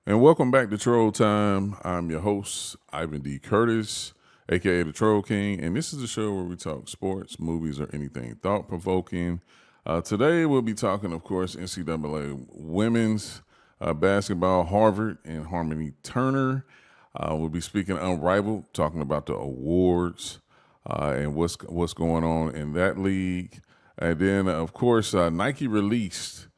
And welcome back to Troll Time. I'm your host, Ivan D. Curtis, aka the Troll King, and this is a show where we talk sports, movies, or anything thought provoking. Today we'll be talking, of course, NCAA women's basketball, Harvard and Harmony Turner. We'll be speaking Unrivaled, talking about the awards and what's going on in that league. And then, of course, Nike released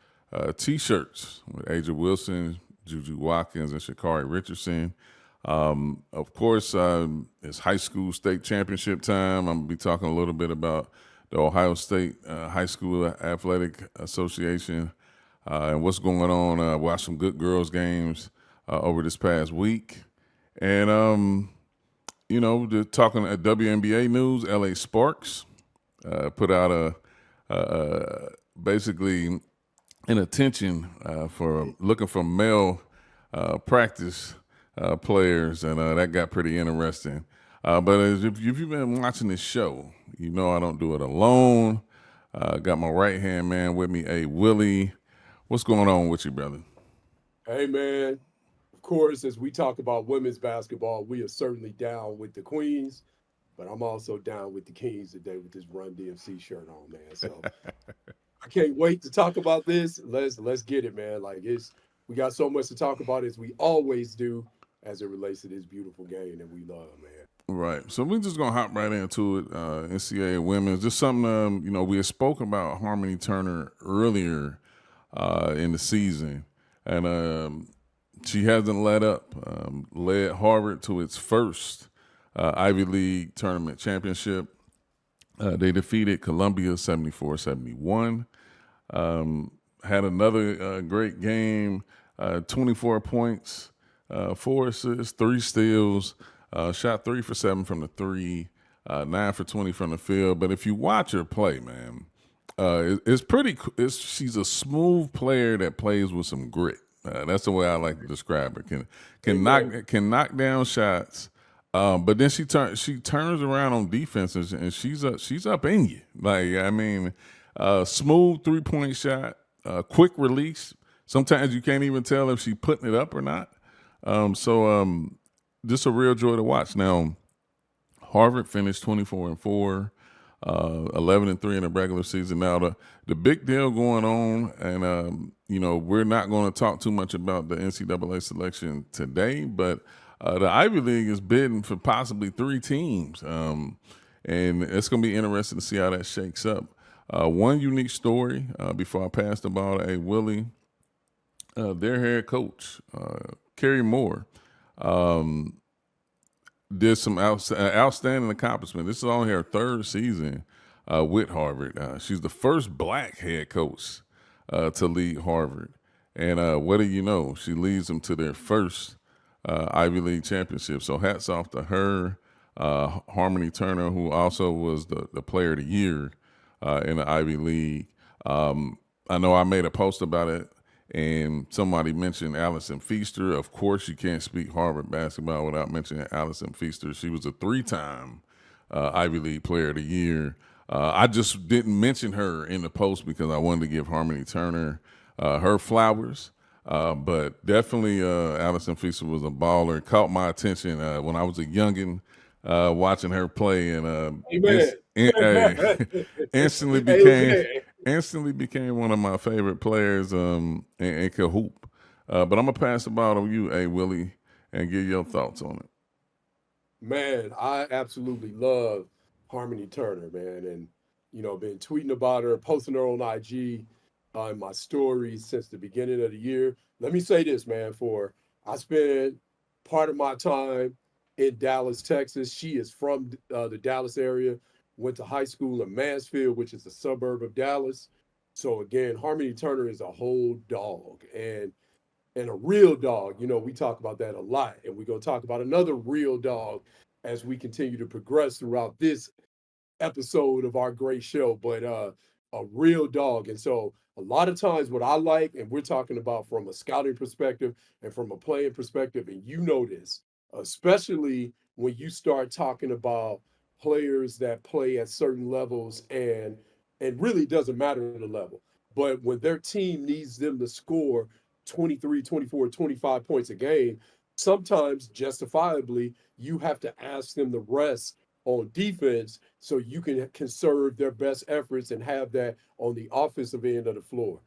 T-shirts with Aja Wilson, Juju Watkins, and Shakari Richardson. Of course, it's high school state championship time. I'm gonna be talking a little bit about the Ohio State High School Athletic Association and what's going on. Watched some good girls games over this past week, and talking at WNBA news. LA Sparks put out basically an attention for looking for male practice players, and that got pretty interesting. But if you've been watching this show, you know I don't do it alone. Got my right hand man with me, A Willie. What's going on with you, brother? Hey man, of course, as we talk about women's basketball, we are certainly down with the Queens, but I'm also down with the Kings today with this Run DMC shirt on, man. So I can't wait to talk about this. Let's get it, man. Like we got so much to talk about as we always do as it relates to this beautiful game that we love, man. Right. So we're just gonna hop right into it. NCAA women's, just something we had spoken about Harmony Turner earlier in the season, and she hasn't let up. Led Harvard to its first Ivy League tournament championship. They defeated Columbia 74-71. Had another great game, 24 points, 4 assists, 3 steals, shot 3 for 7 from the three, 9 for 20 from the field. But if you watch her play, man, it's pretty. She's a smooth player that plays with some grit. That's the way I like to describe her. Can knock down shots. But then she turns around on defenses and she's up in you. Like I mean, smooth 3-point shot, quick release. Sometimes you can't even tell if she's putting it up or not. Just a real joy to watch. Now, Harvard finished 24-4, 11-3 in the regular season. Now the big deal going on, and we're not going to talk too much about the NCAA selection today, but the Ivy League is bidding for possibly 3 teams, and it's going to be interesting to see how that shakes up. One unique story before I pass the ball to A Willie, their head coach, Kerry Moore, did some outstanding accomplishment. This is only her third season with Harvard. She's the first black head coach to lead Harvard. And what do you know? She leads them to their first Ivy League championship. So hats off to her. Harmony Turner, who also was the player of the year in the Ivy League. I know I made a post about it, and somebody mentioned Allison Feaster. Of course, you can't speak Harvard basketball without mentioning Allison Feaster. She was a 3-time Ivy League player of the year. I just didn't mention her in the post because I wanted to give Harmony Turner her flowers. But definitely Allison Feaster was a baller. Caught my attention when I was a youngin' watching her play, and Amen. instantly became Amen. instantly became one of my favorite players and could hoop. But I'm gonna pass the ball to you, A Willie, and give your thoughts on it. Man, I absolutely love Harmony Turner, man, and been tweeting about her, posting her on IG, in my stories since the beginning of the year. Let me say this, man, for I spent part of my time in Dallas, Texas. She is from the Dallas area. Went to high school in Mansfield, which is a suburb of Dallas. So again, Harmony Turner is a whole dog, and a real dog. We talk about that a lot, and we're gonna talk about another real dog as we continue to progress throughout this episode of our great show. But a real dog, and so a lot of times what I like, and we're talking about from a scouting perspective and from a playing perspective, and you know this, especially when you start talking about players that play at certain levels, and really doesn't matter the level, but when their team needs them to score, 23, 24, 25 points a game, sometimes justifiably, you have to ask them to rest on defense so you can conserve their best efforts and have that on the offensive end of the floor.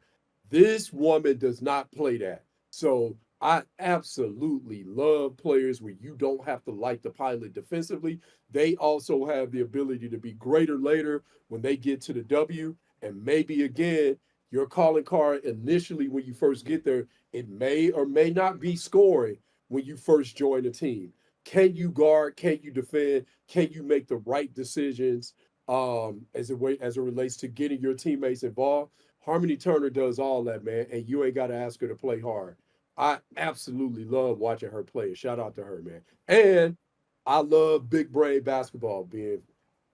This woman does not play that. So I absolutely love players where you don't have to light the pilot defensively. They also have the ability to be greater later when they get to the W. And maybe again, your calling card initially when you first get there, it may or may not be scoring when you first join the team. Can you guard? Can you defend? Can you make the right decisions as it relates to getting your teammates involved? Harmony Turner does all that, man, and you ain't got to ask her to play hard. I absolutely love watching her play. Shout out to her, man. And I love big brain basketball. Being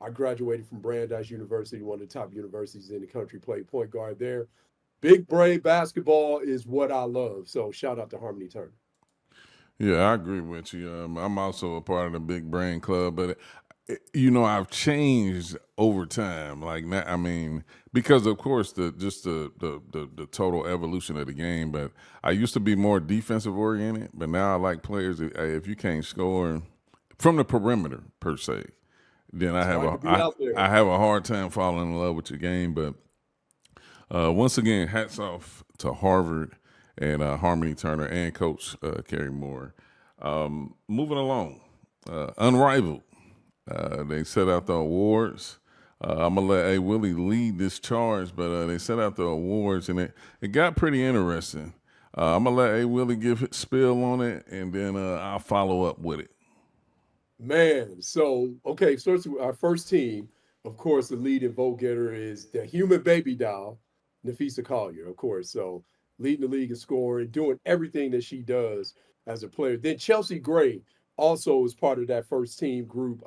I graduated from Brandeis University, one of the top universities in the country, played point guard there. Big brain basketball is what I love. So shout out to Harmony Turner. Yeah, I agree with you. I'm also a part of the Big Brain Club, but I've changed over time. Like now, I mean, because of course the total evolution of the game. But I used to be more defensive oriented, but now I like players that, hey, if you can't score from the perimeter per se, then It's hard to be out there. I have a hard time falling in love with your game. But once again, hats off to Harvard and Harmony Turner and Coach Kerry Moore. Moving along, Unrivaled. They set out the awards. I'm gonna let A Willie lead this charge, but they set out the awards, and it got pretty interesting. I'm gonna let A Willie give his spill on it, and then I'll follow up with it. Man, so okay, starts with our first team. Of course, the leading vote getter is the human baby doll, Nafisa Collier, of course. So leading the league in scoring, doing everything that she does as a player. Then Chelsea Gray also is part of that first team group.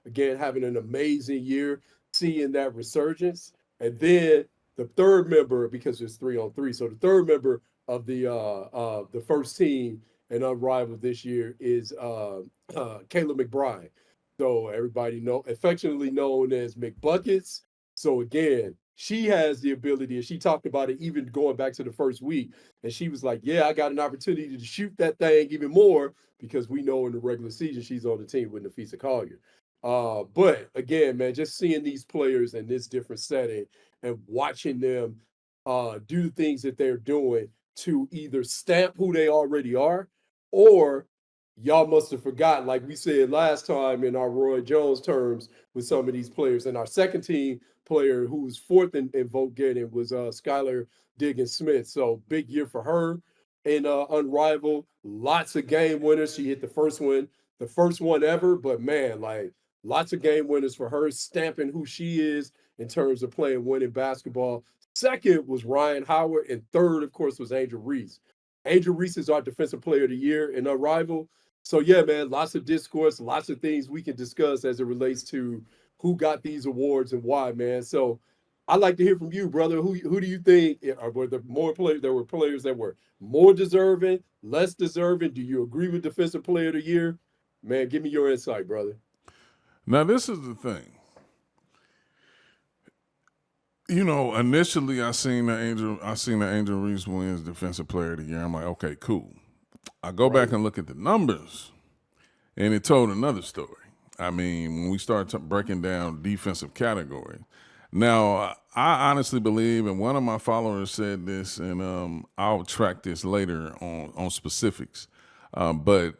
Again, having an amazing year, seeing that resurgence. And then the third member, because it's 3-on-3, so the third member of the first team and unrivaled this year is Kayla McBride. So everybody affectionately known as McBuckets. So again, she has the ability, and she talked about it even going back to the first week. And she was like, "Yeah, I got an opportunity to shoot that thing even more because we know in the regular season she's on the team with Nafisa Collier." But again, man, just seeing these players in this different setting and watching them do the things that they're doing to either stamp who they already are, or y'all must have forgotten, like we said last time in our Roy Jones terms with some of these players. And our second team player who was fourth in vote getting was Skylar Diggins Smith. So big year for her in Unrivaled. Lots of game winners. She hit the first one ever. But man, like lots of game winners for her, stamping who she is in terms of playing winning basketball. Second was Ryan Howard, and third, of course, was Angel Reese. Angel Reese is our defensive player of the year in Unrivaled. So yeah, man, lots of discourse, lots of things we can discuss as it relates to who got these awards and why, man. So I'd like to hear from you, brother. Who do you think were the more players? There were players that were more deserving, less deserving. Do you agree with defensive player of the year? Man, give me your insight, brother. Now, this is the thing. Initially I seen the Angel Reese wins Defensive Player of the Year. I'm like, okay, cool. I go back and look at the numbers, and it told another story. I mean, when we start breaking down defensive categories. Now, I honestly believe, and one of my followers said this, and I'll track this later on specifics. But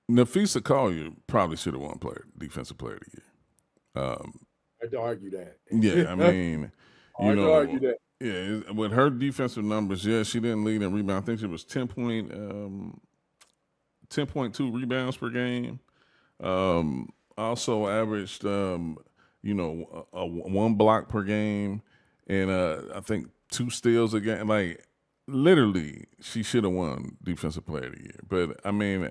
Nafisa Collier probably should have won Defensive Player of the Year. Hard to argue that. Yeah, I mean, Hard to argue that. yeah, with her defensive numbers, yeah, she didn't lead in rebound. I think she was 10.2 rebounds per game. Also averaged, one block per game, and I think 2 steals a game. Like literally, she should have won Defensive Player of the Year. But I mean,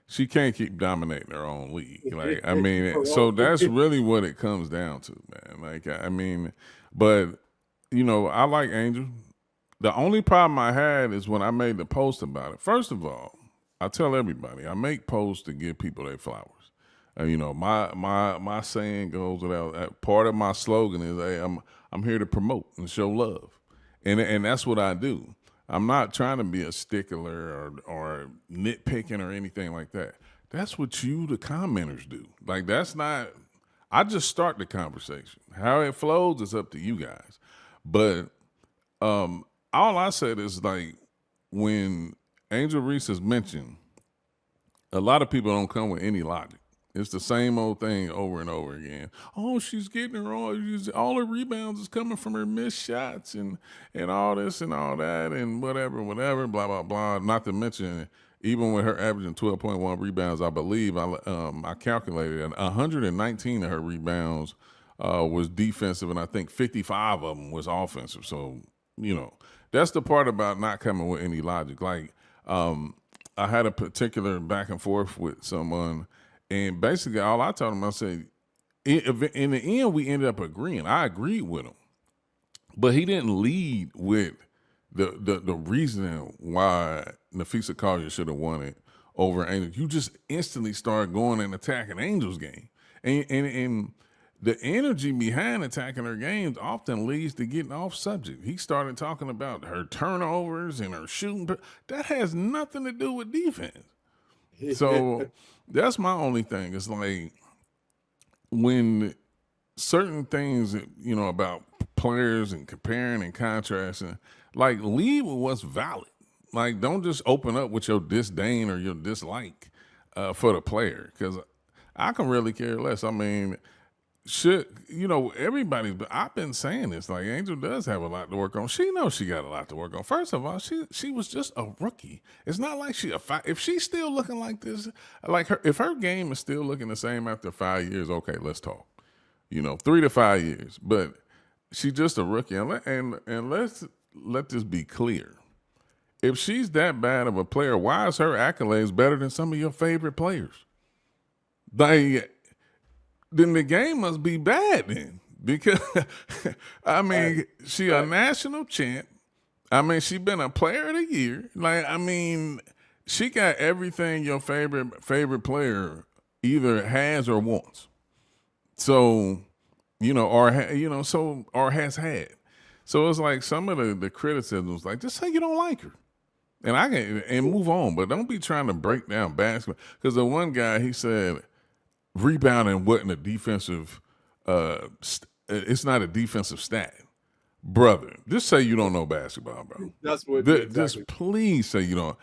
she can't keep dominating her own league. Like I mean, so that's really what it comes down to, man. Like I mean, but I like Angel. The only problem I had is when I made the post about it. First of all, I tell everybody I make posts to give people their flowers. My saying goes without. Part of my slogan is, "Hey, I'm here to promote and show love," and that's what I do. I'm not trying to be a stickler or nitpicking or anything like that. That's what you, the commenters, do. Like, that's not, I just start the conversation. How it flows is up to you guys. But all I said is, like, when Angel Reese is mentioned, a lot of people don't come with any logic. It's the same old thing over and over again. Oh, she's getting her all her rebounds is coming from her missed shots and all this and all that and whatever, blah blah blah. Not to mention, even with her averaging 12.1 rebounds, I believe I calculated 119 of her rebounds was defensive, and I think 55 of them was offensive. So that's the part about not coming with any logic. Like I had a particular back and forth with someone, and basically all I told him, I said, in the end, we ended up agreeing. I agreed with him, but he didn't lead with the reasoning why Nafisa Collier should have won it over Angel. You just instantly started going and attacking Angel's game, and the energy behind attacking her games often leads to getting off subject. He started talking about her turnovers and her shooting. That has nothing to do with defense. So that's my only thing. It's like when certain things, about players and comparing and contrasting, like lead with what's valid. Like don't just open up with your disdain or your dislike for the player, because I can really care less. I mean, everybody, I've been saying this, like Angel does have a lot to work on. She knows she got a lot to work on. First of all, she was just a rookie. It's not like if she's still looking like this, if her game is still looking the same after 5 years, okay, let's talk. 3 to 5 years, but she's just a rookie. And let's let this be clear. If she's that bad of a player, why is her accolades better than some of your favorite players? Then the game must be bad then, because I mean, she a national champ. I mean, she been a player of the year. Like, I mean, she got everything your favorite player either has or wants. So, or has had. So it's like some of the criticisms, like just say you don't like her, and move on. But don't be trying to break down basketball, because the one guy, he said rebounding wasn't a defensive. It's not a defensive stat, brother. Just say you don't know basketball, bro. That's what Exactly. Just please say you don't.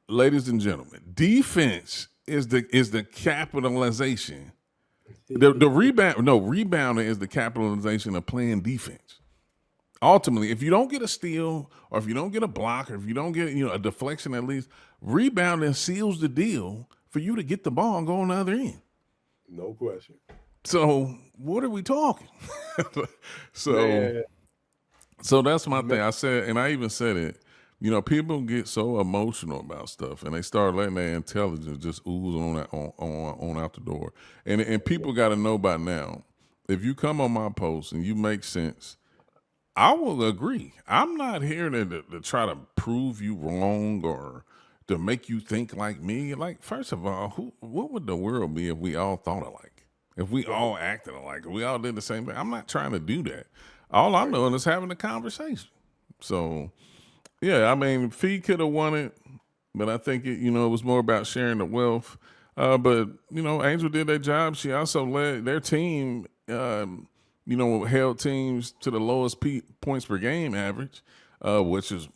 Ladies and gentlemen, defense is the capitalization. The rebounding is the capitalization of playing defense. Ultimately, if you don't get a steal, or if you don't get a block, or if you don't get a deflection, at least rebounding seals the deal for you to get the ball and go on the other end. No question. So what are we talking? So that's my thing. I said, and I even said it. People get so emotional about stuff, and they start letting their intelligence just ooze on out the door. And people got to know by now, if you come on my post and you make sense, I will agree. I'm not here to try to prove you wrong or to make you think like me. Like, first of all, what would the world be if we all thought alike? If we all acted alike? If we all did the same thing? I'm not trying to do that. All I'm doing is having a conversation. So, yeah, I mean, Fee could have won it, but I think it was more about sharing the wealth. But Angel did their job. She also led their team. Held teams to the lowest points per game average, which is,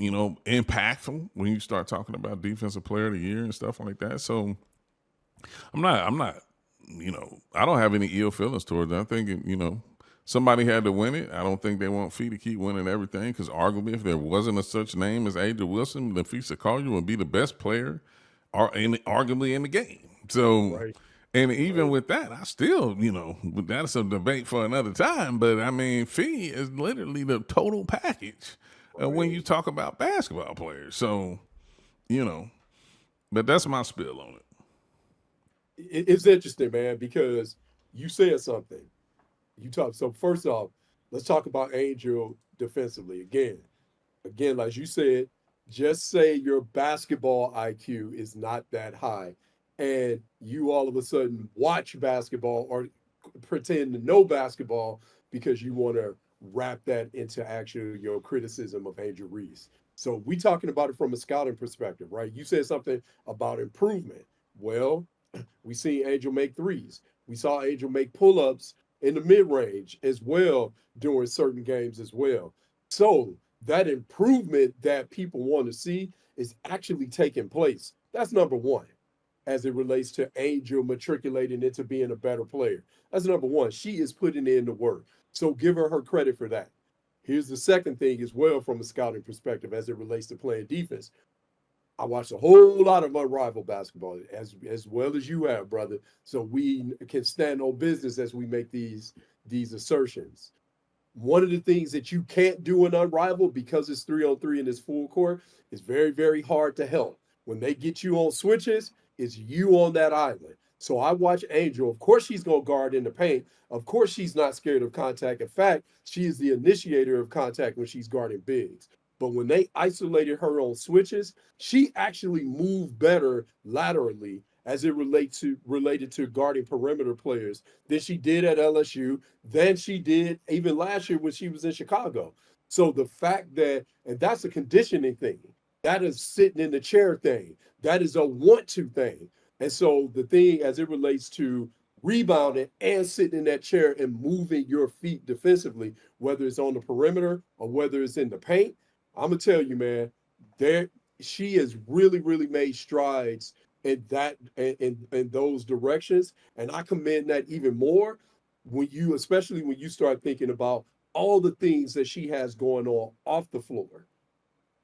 impactful when you start talking about defensive player of the year and stuff like that. So I'm not, I don't have any ill feelings towards it. I think, somebody had to win it. I don't think they want Fee to keep winning everything, because arguably if there wasn't a such name as Angel Wilson, then Fee Collier would be the best player arguably in the game. So, right. And even with that, I still, that's a debate for another time. But I mean, Fee is literally the total package when you talk about basketball players. So, but that's my spill on it. It's interesting, man, because you said something. So first off, let's talk about Angel defensively again. Like you said, just say your basketball IQ is not that high, and you all of a sudden watch basketball or pretend to know basketball because you want to wrap that into actually your criticism of Angel Reese. So we talking about it from a scouting perspective, right? You said something about improvement. Well, we seen Angel make threes. We saw Angel make pull-ups in the mid-range as well during certain games as well. So that improvement that people want to see is actually taking place. That's number one as it relates to Angel matriculating into being a better player. That's number one. She is putting in the work. So give her credit for that. Here's the second thing as well from a scouting perspective as it relates to playing defense. I watched a whole lot of Unrivaled basketball as well as you have, brother. So we can stand on business as we make these assertions. One of the things that you can't do in Unrivaled because it's 3-on-3 and it's full court is very, very hard to help. When they get you on switches, it's you on that island. So I watch Angel. Of course, she's going to guard in the paint. Of course, she's not scared of contact. In fact, she is the initiator of contact when she's guarding bigs. But when they isolated her on switches, she actually moved better laterally as it related to guarding perimeter players than she did at LSU, than she did even last year when she was in Chicago. So the fact that, and that's a conditioning thing, that is sitting in the chair thing, that is a want to thing. And so the thing as it relates to rebounding and sitting in that chair and moving your feet defensively, whether it's on the perimeter or whether it's in the paint, I'm gonna tell you, man, there she has really, really made strides in that in those directions. And I commend that even more when you, especially when you start thinking about all the things that she has going on off the floor.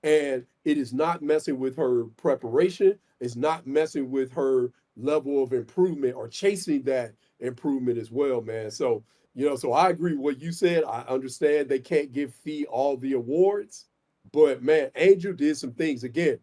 And it is not messing with her preparation, it's not messing with her level of improvement or chasing that improvement as well, man. So, so I agree with what you said. I understand they can't give Fee all the awards, but man, Angel did some things. Again,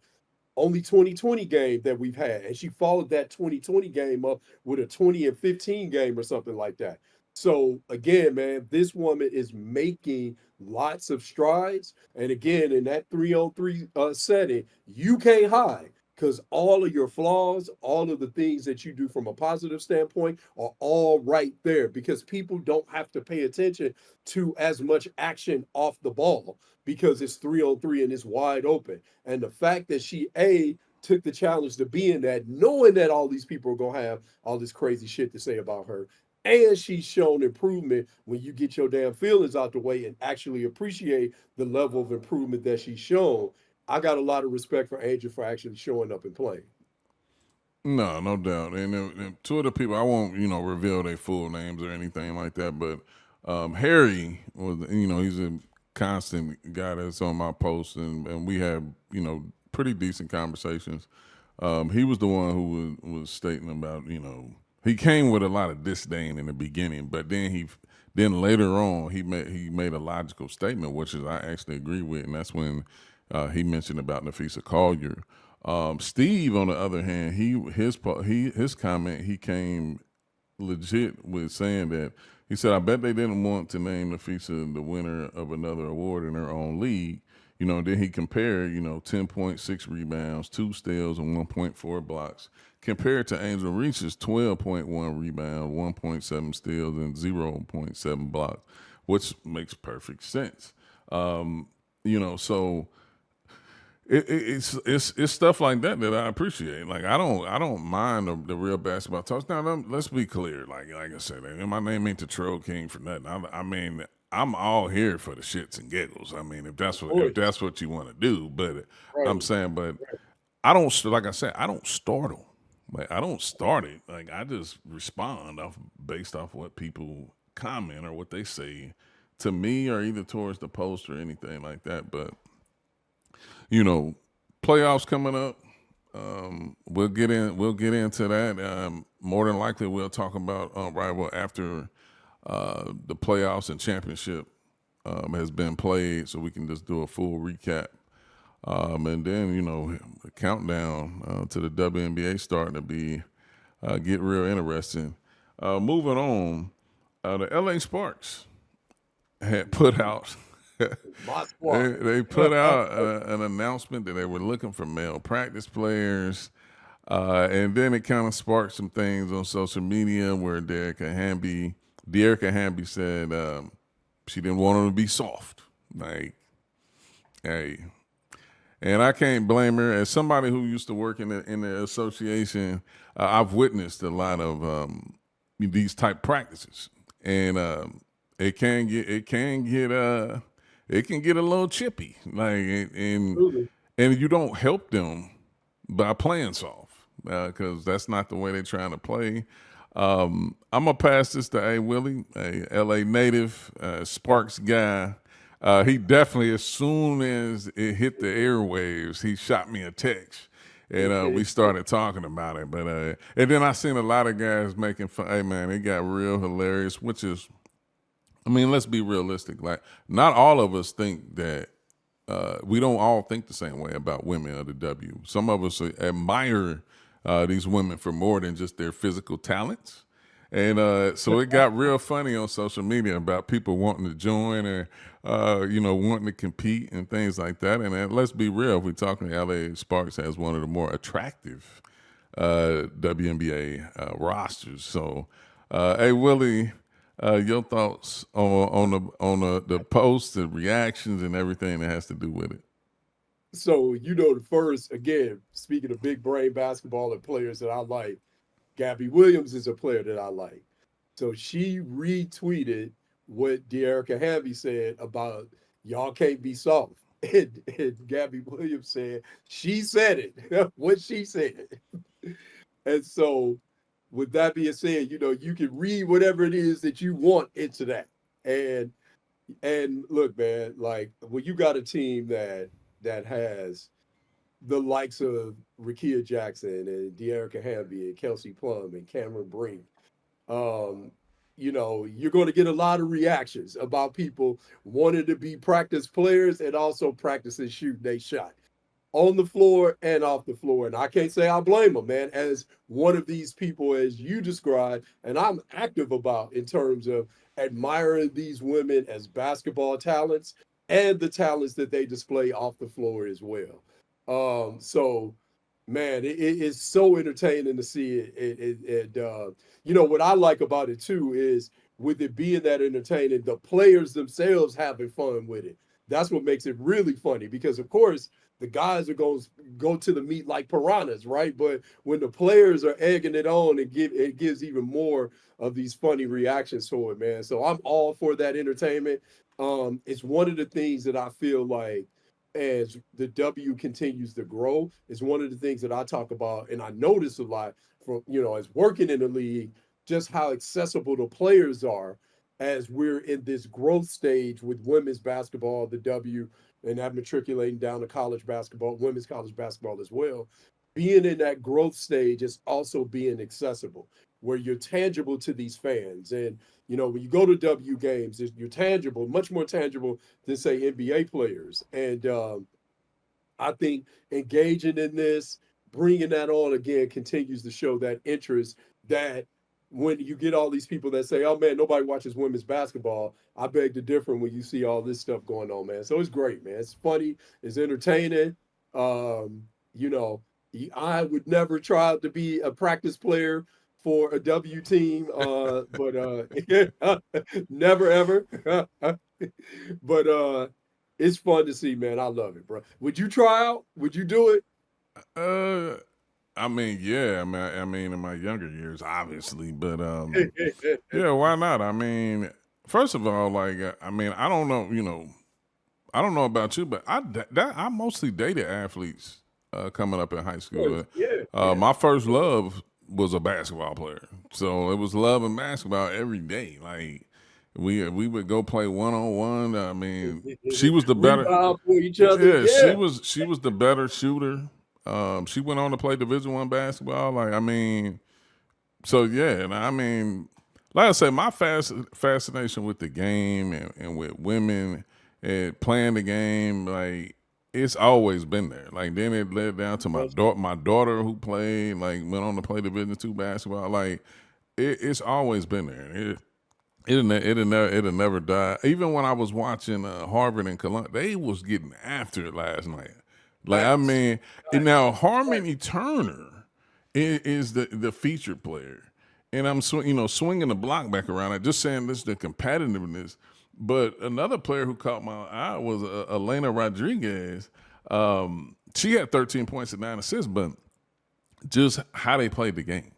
only 2020 game that we've had. And she followed that 2020 game up with a 20 and 15 game or something like that. So again, man, this woman is making lots of strides. And again, in that 3-on-3 setting, you can't hide because all of your flaws, all of the things that you do from a positive standpoint are all right there because people don't have to pay attention to as much action off the ball because it's 3-on-3 and it's wide open. And the fact that she took the challenge to be in that, knowing that all these people are gonna have all this crazy shit to say about her, and she's shown improvement when you get your damn feelings out the way and actually appreciate the level of improvement that she's shown. I got a lot of respect for Angel for actually showing up and playing. No, no doubt. And two of the people, I won't, reveal their full names or anything like that, but Harry was, he's a constant guy that's on my posts, and we have, pretty decent conversations. He was the one who was stating about, he came with a lot of disdain in the beginning, but then later on he made a logical statement, which is I actually agree with, and that's when he mentioned about Nafisa Collier. Steve, on the other hand, his comment, he came legit with saying that he said, I bet they didn't want to name Nafisa the winner of another award in her own league. Then he compared, 10.6 rebounds, 2 steals, and 1.4 blocks, compared to Angel Reese's 12.1 rebounds, 1.7 steals, and 0.7 blocks, which makes perfect sense. So it's stuff like that I appreciate. Like I don't mind the real basketball talks. Now let's be clear. Like I said, my name ain't the Troll King for nothing. I mean, I'm all here for the shits and giggles. I mean, if that's what you want to do. But I'm Right. saying, but I don't, like I said, I don't start them. Like I don't start it. Like I just respond based off what people comment or what they say to me, or either towards the post or anything like that. But you know, playoffs coming up. We'll get into that. More than likely, we'll talk about rival after the playoffs and championship has been played, so we can just do a full recap. And then the countdown to the WNBA starting to be get real interesting. Moving on, the LA Sparks had put out. My They, squad. they put out an announcement that they were looking for male practice players, and then it kind of sparked some things on social media where Dearica Hamby said She didn't want them to be soft. Like, hey. And I can't blame her. As somebody who used to work in the association, I've witnessed a lot of these type practices, and it can get it can get a little chippy. Like, Absolutely. and you don't help them by playing soft because that's not the way they're trying to play. I'm gonna pass this to A Willie, a LA native, Sparks guy. He definitely, as soon as it hit the airwaves, he shot me a text, and we started talking about it. But and then I seen a lot of guys making fun. Hey man, it got real hilarious. Which is, I mean, let's be realistic. Like, not all of us think that. We don't all think the same way about women of the W. Some of us admire these women for more than just their physical talents. And so it got real funny on social media about people wanting to join and, wanting to compete and things like that. And let's be real, if we're talking LA Sparks has one of the more attractive WNBA rosters. So, hey, Willie, your thoughts on the posts, the reactions, and everything that has to do with it. So, the first, again, speaking of big brain basketball and players that I like, Gabby Williams is a player that I like. So she retweeted what Dearica Hamby said about y'all can't be soft. And Gabby Williams said, she said it, what she said. And so, with that being said, you can read whatever it is that you want into that. And look, man, like when you got a team that has the likes of Rakia Jackson and Dearica Hamby and Kelsey Plum and Cameron Brink, um, you're going to get a lot of reactions about people wanting to be practice players and also practicing shooting they shot on the floor and off the floor. And I can't say I blame them, man, as one of these people, as you described, and I'm active about in terms of admiring these women as basketball talents and the talents that they display off the floor as well. So, man, it is so entertaining to see it. What I like about it too is with it being that entertaining, the players themselves having fun with it. That's what makes it really funny because, of course, the guys are going to go to the meet like piranhas, right? But when the players are egging it on, it gives even more of these funny reactions to it, man. So I'm all for that entertainment. It's one of the things that I feel like as the W continues to grow, is one of the things that I talk about, and I notice a lot from as working in the league, just how accessible the players are as we're in this growth stage with women's basketball, the W, and that matriculating down to college basketball, women's college basketball as well. Being in that growth stage is also being accessible, where you're tangible to these fans. And, when you go to W games, you're tangible, much more tangible than, say, NBA players. And I think engaging in this, bringing that on again, continues to show that interest that when you get all these people that say, oh man, nobody watches women's basketball, I beg to differ when you see all this stuff going on, man. So it's great, man. It's funny, it's entertaining. Um, you know, I would never try to be a practice player for a W team, but never ever. But it's fun to see, man. I love it, bro. Would you try out? Would you do it? Uh, I mean, yeah. I mean, in my younger years, obviously, but yeah. Why not? I mean, first of all, like, I mean, I don't know. I don't know about you, but I mostly dated athletes coming up in high school. Yeah, yeah. My first love was a basketball player, so it was love and basketball every day. Like, we would go play 1-on-1. I mean, she was the better. Rebound for each other. Yeah, Yeah. she was the better shooter. She went on to play Division I basketball. Like, I mean, so yeah, and I mean, like I said, my fascination with the game and with women and playing the game, like, it's always been there. Like, then it led down to my daughter who played, like, went on to play Division II basketball. Like, it's always been there. It'll never die. Even when I was watching Harvard and Columbia, they was getting after it last night. Like, I Facts. mean, and now Harmony Turner is the featured player, and I'm swinging the block back around. I'm just saying this the competitiveness, But another player who caught my eye was Elena Rodriguez. She had 13 points and 9 assists, but just how they played the game.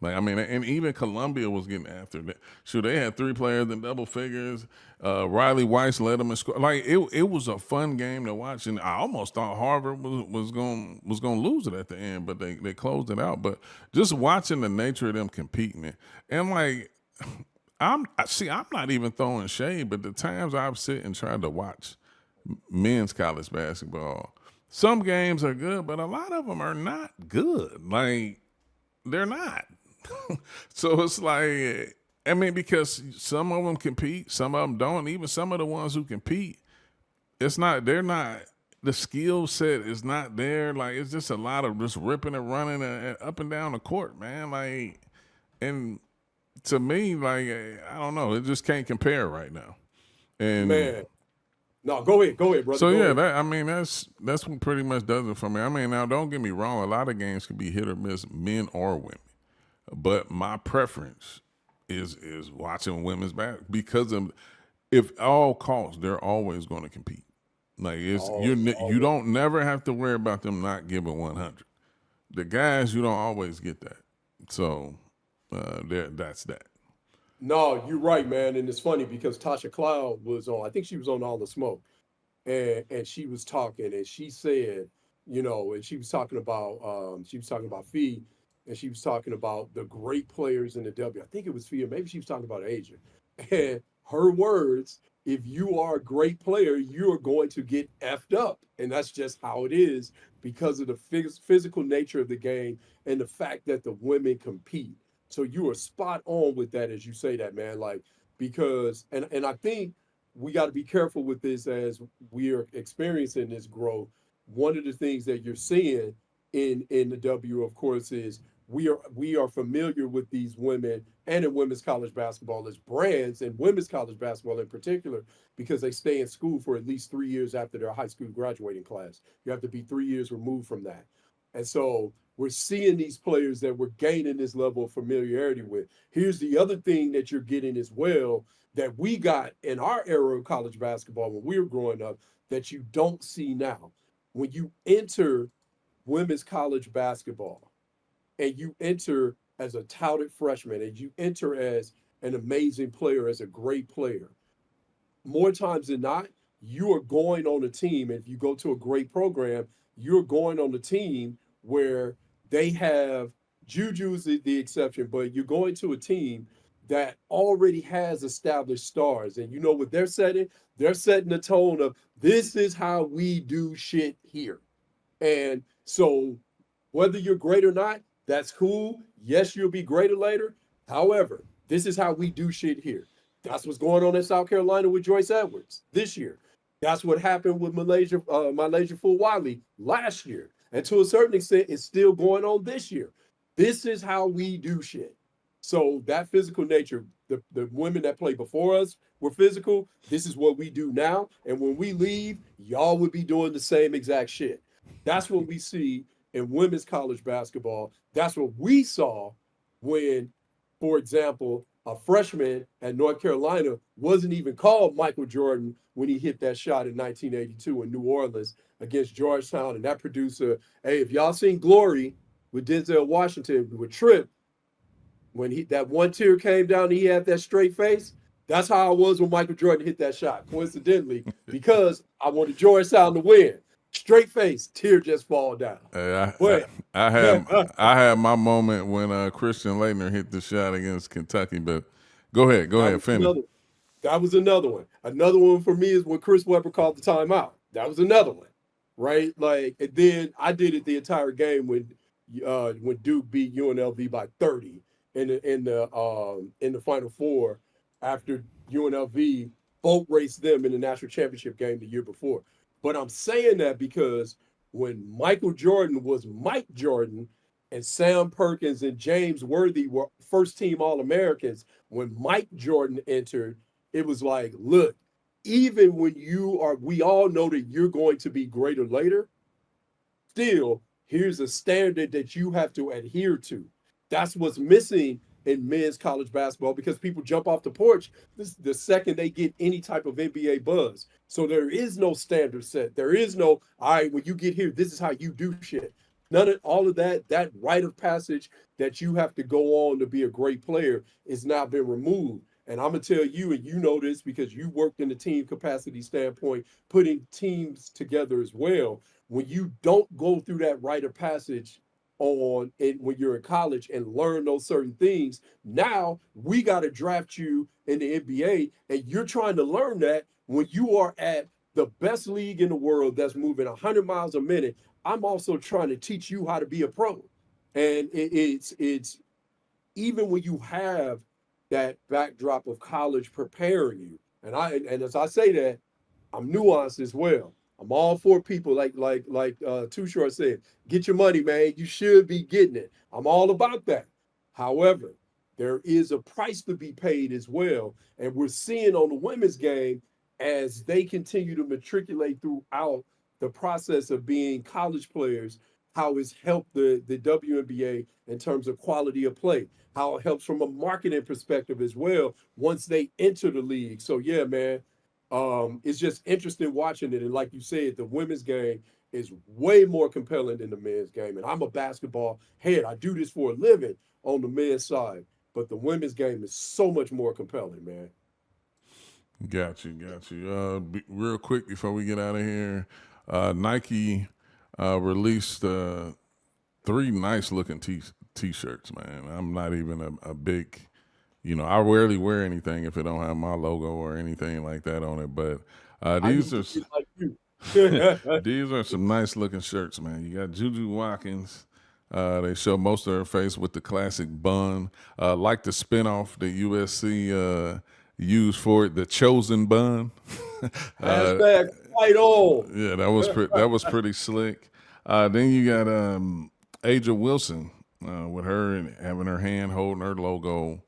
Like, I mean, and even Columbia was getting after that. Sure, they had 3 players in double figures. Riley Weiss led them in score. Like, it was a fun game to watch, and I almost thought Harvard was going to lose it at the end, but they closed it out. But just watching the nature of them competing, and like, I'm not even throwing shade, but the times I've sit and tried to watch men's college basketball, some games are good, but a lot of them are not good. Like, they're not. So it's like, I mean, because some of them compete, some of them don't. Even some of the ones who compete, they're not, the skill set is not there. Like, it's just a lot of just ripping and running up and down the court, man. Like, and to me, like, I don't know, it just can't compare right now. And Man, no, go ahead, brother. so go yeah, ahead. that's what pretty much does it for me. I mean, now don't get me wrong, a lot of games can be hit or miss, men or women. But my preference is watching women's basketball because of, if all costs, they're always going to compete. Like, you don't never have to worry about them not giving 100. The guys, you don't always get that. So that's that. No, you're right, man. And it's funny because Tasha Cloud was on, I think she was on All the Smoke, and she was talking and she said, and she was talking about Fee, and she was talking about the great players in the W. I think it was Fee, or maybe she was talking about Asia. And her words, if you are a great player, you are going to get effed up. And that's just how it is because of the physical nature of the game and the fact that the women compete. So you are spot on with that as you say that, man. Like, because and I think we got to be careful with this as we are experiencing this growth. One of the things that you're seeing in the W, of course, is we are familiar with these women and in women's college basketball as brands, and women's college basketball in particular, because they stay in school for at least 3 years after their high school graduating class. You have to be 3 years removed from that. And so we're seeing these players that we're gaining this level of familiarity with. Here's the other thing that you're getting as well that we got in our era of college basketball when we were growing up that you don't see now. When you enter women's college basketball and you enter as a touted freshman and you enter as an amazing player, as a great player, more times than not, you are going on a team. If you go to a great program, you're going on a team where they have Juju's the exception, but you're going to a team that already has established stars. And you know what they're setting? They're setting the tone of this is how we do shit here. And so whether you're great or not, that's cool. Yes, you'll be greater later. However, this is how we do shit here. That's what's going on in South Carolina with Joyce Edwards this year. That's what happened with Malaysia Fulwiley last year. And to a certain extent, it's still going on this year. This is how we do shit. So that physical nature, the women that played before us were physical. This is what we do now. And when we leave, y'all would be doing the same exact shit. That's what we see in women's college basketball. That's what we saw when, for example, a freshman at North Carolina wasn't even called Michael Jordan when he hit that shot in 1982 in New Orleans against Georgetown. And that producer, hey, if y'all seen Glory with Denzel Washington with Trip, when that one tear came down and he had that straight face, that's how I was when Michael Jordan hit that shot, coincidentally, because I wanted Georgetown to win. Straight face, tear just fall down. But I had my moment when Christian Laettner hit the shot against Kentucky. But go ahead, finish. That was another one. Another one for me is when Chris Webber called the timeout. That was another one, right? Like, and then I did it the entire game when Duke beat UNLV by 30 in the Final Four after UNLV boat raced them in the national championship game the year before. But I'm saying that because when Michael Jordan was Mike Jordan and Sam Perkins and James Worthy were first team All-Americans, when Mike Jordan entered, it was like, look, even when we all know that you're going to be greater later, still, here's a standard that you have to adhere to. That's what's missing in men's college basketball because people jump off the porch the second they get any type of NBA buzz. So there is no standard set. There is no, all right, when you get here, this is how you do shit. None of all of that, that rite of passage that you have to go on to be a great player is now been removed. And I'm gonna tell you, and you know this because you worked in the team capacity standpoint, putting teams together as well. When you don't go through that rite of passage on and when you're in college and learn those certain things, now we got to draft you in the NBA, and you're trying to learn that when you are at the best league in the world that's moving 100 miles a minute. I'm also trying to teach you how to be a pro, and it's even when you have that backdrop of college preparing you. And as I say that, I'm nuanced as well. I'm all for people like Too Short said, get your money, man. You should be getting it. I'm all about that. However, there is a price to be paid as well. And we're seeing on the women's game as they continue to matriculate throughout the process of being college players, how it's helped the WNBA in terms of quality of play, how it helps from a marketing perspective as well once they enter the league. So yeah, man, it's just interesting watching it. And like you said, the women's game is way more compelling than the men's game. And I'm a basketball head. I do this for a living on the men's side, but the women's game is so much more compelling, man. Got you, got you. Real quick before we get out of here, Nike released three nice looking t-shirts. Man, I'm not even a big, I rarely wear anything if it don't have my logo or anything like that on it. But I these need are to get like you. these are some nice looking shirts, man. You got Juju Watkins. They show most of her face with the classic bun, like the spinoff that USC used for it, the chosen bun. uh, Hashtag fight on. yeah, that was pretty slick. Then you got Aja Wilson with her and having her hand holding her logo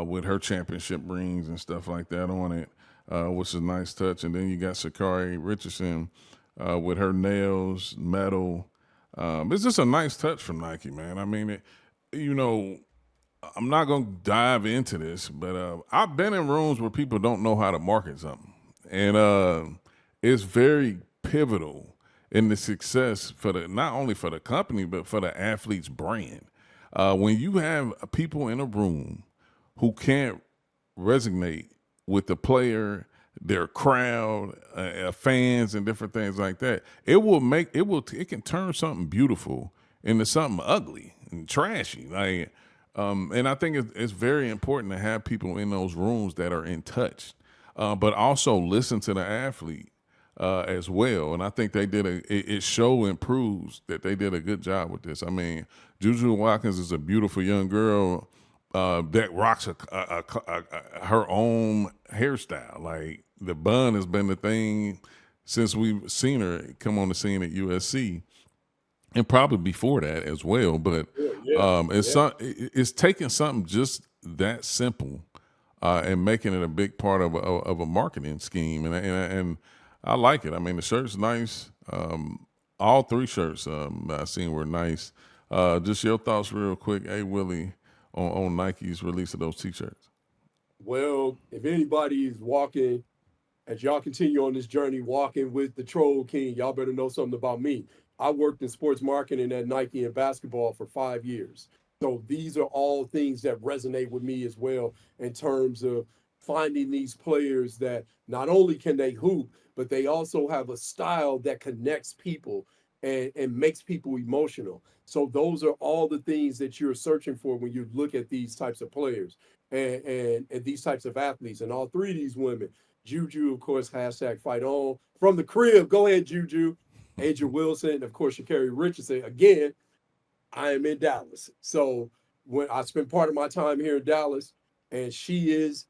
with her championship rings and stuff like that on it, which is a nice touch. And then you got Sakari Richardson with her nails, metal. It's just a nice touch from Nike, man. I mean, you know, I'm not going to dive into this, but I've been in rooms where people don't know how to market something. And it's very pivotal in the success for the not only for the company, but for the athlete's brand. When you have people in a room who can't resonate with the player, their crowd, fans, and different things like that, it can turn something beautiful into something ugly and trashy. And I think it's very important to have people in those rooms that are in touch, but also listen to the athlete as well. And I think they did it show and proves that they did a good job with this. I mean, Juju Watkins is a beautiful young girl that rocks her own hairstyle. Like the bun has been the thing since we've seen her come on the scene at USC, and probably before that as well. But Yeah, yeah. it's taking something just that simple and making it a big part of a marketing scheme, and I like it. I mean, the shirt's nice. All three shirts I seen were nice. Just your thoughts, real quick, hey Willie, on Nike's release of those T-shirts. Well, if anybody is walking, as y'all continue on this journey, walking with the Troll King, y'all better know something about me. I worked in sports marketing at Nike and basketball for 5 years. So these are all things that resonate with me as well in terms of finding these players that not only can they hoop, but they also have a style that connects people and makes people emotional. So those are all the things that you're searching for when you look at these types of players and these types of athletes. And all three of these women, Juju, of course, hashtag fight on. From the crib, go ahead, Juju. Aja Wilson, and of course, Sha'Carri Richardson. Again, I am in Dallas. So when I spend part of my time here in Dallas, and she is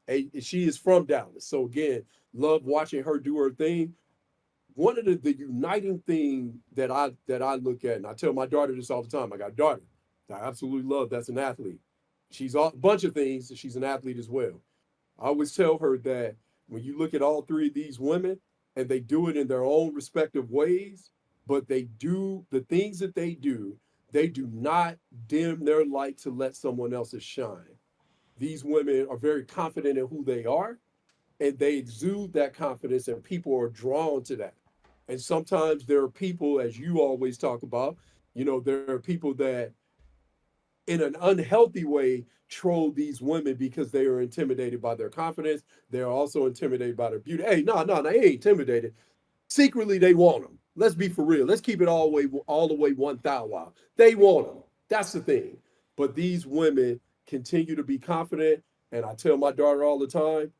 from Dallas. So again, love watching her do her thing. One of the uniting thing that I look at, and I tell my daughter this all the time. I got a daughter that I absolutely love that's an athlete. She's a bunch of things. She's an athlete as well. I always tell her that when you look at all three of these women and they do it in their own respective ways, but they do the things that they do not dim their light to let someone else's shine. These women are very confident in who they are, and they exude that confidence, and people are drawn to that. And sometimes there are people, as you always talk about, there are people that in an unhealthy way troll these women because they are intimidated by their confidence. They're also intimidated by their beauty. Hey, no, they ain't intimidated. Secretly, they want them. Let's be for real. Let's keep it all the way 1,000. They want them. That's the thing. But these women continue to be confident. And I tell my daughter all the time,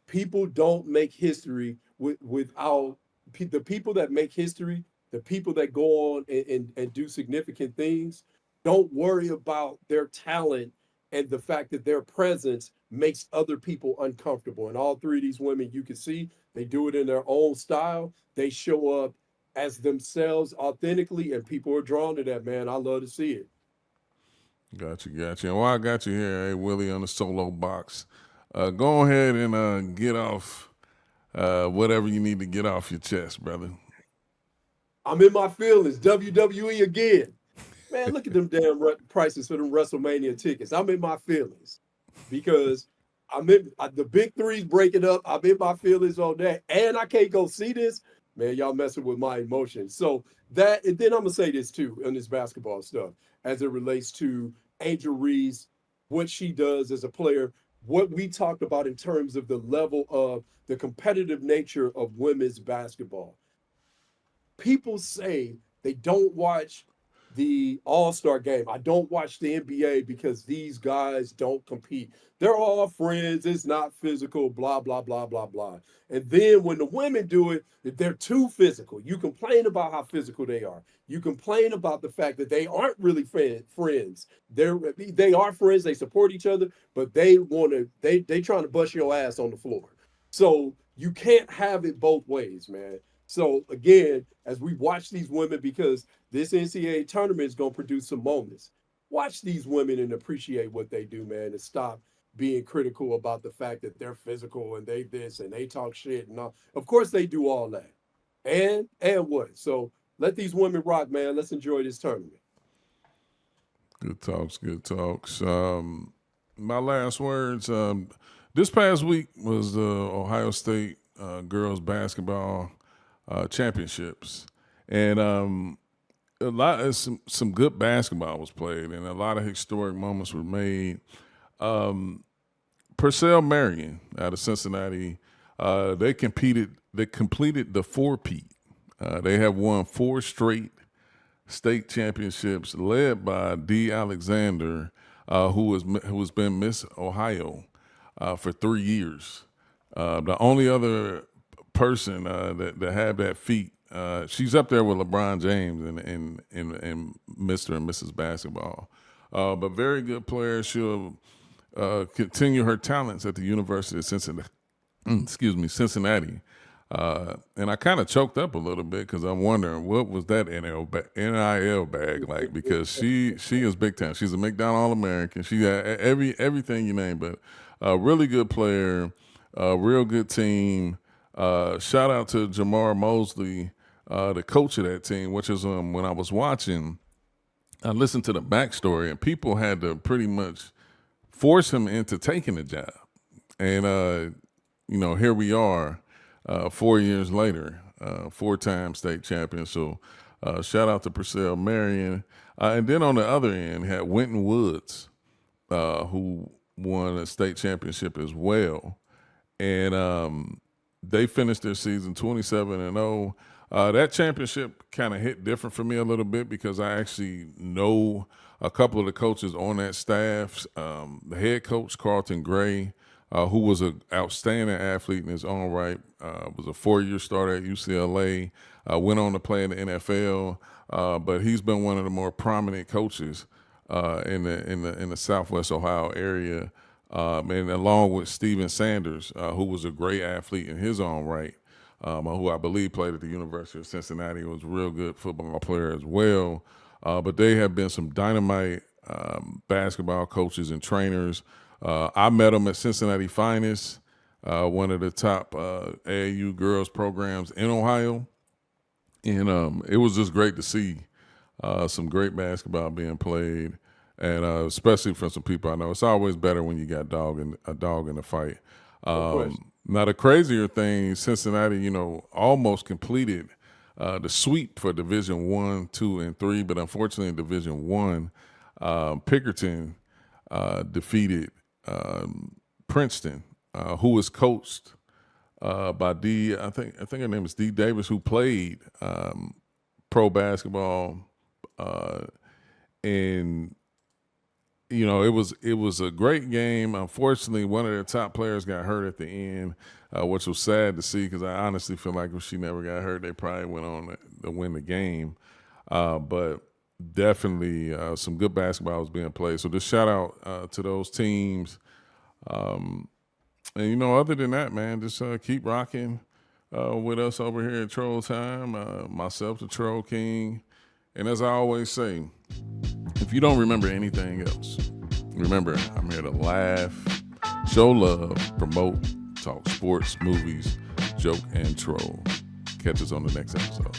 people don't make history without the people that make history, the people that go on and do significant things, don't worry about their talent and the fact that their presence makes other people uncomfortable. And all three of these women, you can see, they do it in their own style. They show up as themselves authentically, and people are drawn to that, man. I love to see it. Got you, got you. And while I got you here, hey, Willie, on the solo box, go ahead and get off whatever you need to get off your chest, brother. I'm in my feelings. WWE again. Man, look at them damn prices for them WrestleMania tickets. I'm in my feelings because the big three's breaking up. I'm in my feelings on that. And I can't go see this. Man, y'all messing with my emotions. So that, and then I'm gonna say this too on this basketball stuff as it relates to Angel Reese, what she does as a player, what we talked about in terms of the level of the competitive nature of women's basketball. People say they don't watch the All-Star game. I don't watch the NBA because these guys don't compete. They're all friends. It's not physical, blah, blah, blah, blah, blah. And then when the women do it, they're too physical. You complain about how physical they are. You complain about the fact that they aren't really friends. They are friends. They support each other, but they trying to bust your ass on the floor. So you can't have it both ways, man. So again, as we watch these women, because this NCAA tournament is going to produce some moments, watch these women and appreciate what they do, man, and stop being critical about the fact that they're physical and they this and they talk shit and all. Of course they do all that. And what? So let these women rock, man. Let's enjoy this tournament. Good talks, good talks. My last words. This past week was the Ohio State girls basketball championships, and a lot of some good basketball was played, and a lot of historic moments were made. Purcell Marion out of Cincinnati, they completed the four-peat. They have won 4 straight state championships, led by Dee Alexander, who has been Miss Ohio for 3 years. The only other person that had that feat, she's up there with LeBron James and Mr. and Mrs. Basketball. But very good player. She'll continue her talents at the University of Cincinnati. Cincinnati. And I kind of choked up a little bit because I'm wondering what was that NIL bag like, because she is big time. She's a McDonald All-American. She got everything you name, but a really good player, a real good team. Shout out to Jamar Mosley, the coach of that team, which is when I was watching, I listened to the backstory, and people had to pretty much force him into taking the job. And, here we are 4 years later, 4-time state champion. So shout out to Purcell Marion. And then on the other end, had Winton Woods, who won a state championship as well. And they finished their season 27-0. That championship kind of hit different for me a little bit because I actually know a couple of the coaches on that staff. The head coach, Carlton Gray, who was an outstanding athlete in his own right, was a 4-year starter at UCLA, went on to play in the NFL, but he's been one of the more prominent coaches in the Southwest Ohio area, and along with Steven Sanders, who was a great athlete in his own right, who I believe played at the University of Cincinnati, was a real good football player as well. But they have been some dynamite basketball coaches and trainers. I met them at Cincinnati Finest, one of the top AAU girls programs in Ohio. And it was just great to see some great basketball being played. and especially from some people I know. It's always better when you got a dog in the fight. Now the crazier thing, Cincinnati, almost completed the sweep for Division 1, 2, and 3, but unfortunately in Division 1, Pickerton defeated Princeton, who was coached by I think her name is Dee Davis, who played pro basketball, and it was a great game. Unfortunately, one of their top players got hurt at the end, which was sad to see because I honestly feel like if she never got hurt, they probably went on to win the game. But definitely some good basketball was being played. So just shout out to those teams. And, other than that, man, just keep rocking with us over here at Troll Time. Myself, the Troll King. And as I always say, if you don't remember anything else, remember, I'm here to laugh, show love, promote, talk sports, movies, joke, and troll. Catch us on the next episode.